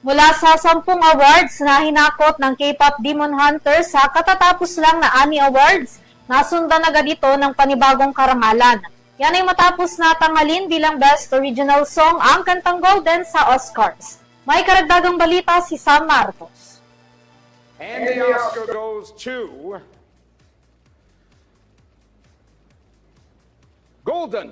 Mula sa 10 awards na hinakot ng K-pop Demon Hunters sa katatapos lang na Annie Awards, nasundan agad ito ng panibagong karangalan. Yan ay matapos na tanghalin bilang Best Original Song ang kantang Golden sa Oscars. May karagdagang balita si Sam Marcos. And the Oscar goes to Golden.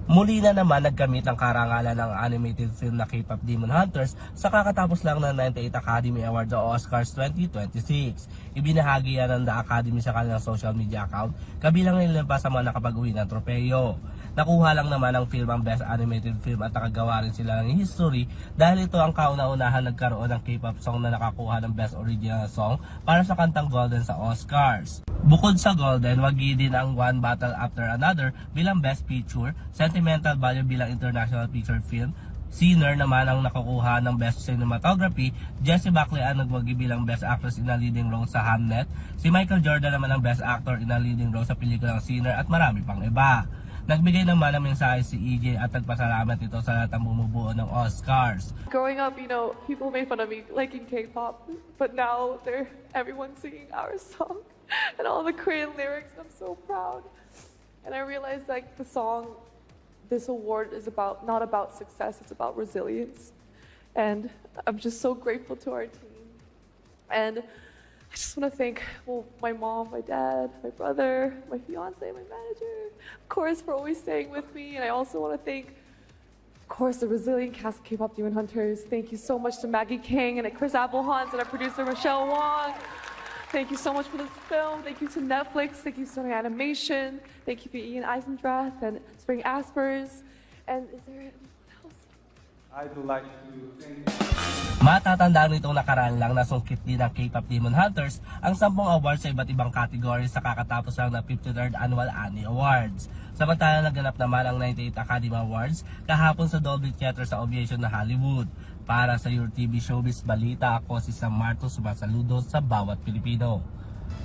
Muli na naman nagkamit ang karangalan ng animated film na K-pop Demon Hunters sa kakatapos lang ng 98th Academy Awards o Oscars 2026. Ibinahagi yan ng The Academy sa kanilang social media account, kabilang nila pa sa mga nakapag-uwi ng tropeyo. Nakuha lang naman ang film ang Best Animated Film at nakagawa rin sila ng history dahil ito ang kauna-unahan nagkaroon ng K-pop song na nakakuha ng Best Original Song para sa kantang Golden sa Oscars. Bukod sa Golden, wagi din ang One Battle After Another bilang Best Picture, Sentimental Value bilang International Feature Film, Sinner naman ang nakukuha ng Best Cinematography, Jessie Buckley ang nagwagi bilang Best Actress in a Leading Role sa Hamnet, si Michael Jordan naman ang Best Actor in a Leading Role sa pelikulang Sinner at marami pang iba. Nagbigay naman ng mensahe si EJ at nagpasalamat ito sa lahat ng bumubuo ng Oscars. Growing up, people made fun of me liking K-pop, but now everyone's singing our song and all the Korean lyrics. I'm so proud. And I realized this award is not about success, it's about resilience. And I'm just so grateful to our team. And I just want to thank my mom, my dad, my brother, my fiance, my manager, of course, for always staying with me. And I also want to thank, of course, the resilient cast of K-pop Demon Hunters. Thank you so much to Maggie King and Chris Applehunt and our producer Michelle Wong. Thank you so much for this film. Thank you to Netflix. Thank you to Sony Animation. Thank you for Ian Eisendrath and Spring Aspers. And is there anyone else? I'd like to thank Matatandaan nitong nakaraan lang na sungkit din ng K-pop Demon Hunters ang 10 awards sa iba't ibang categories sa kakatapos lang ng 53rd Annual Annie Awards. Samantala naganap naman ang 98th Academy Awards kahapon sa Dolby Theater sa Aviation na Hollywood. Para sa Your TV Showbiz Balita, ako si Sam Marcos, sumasaludo sa bawat Pilipino.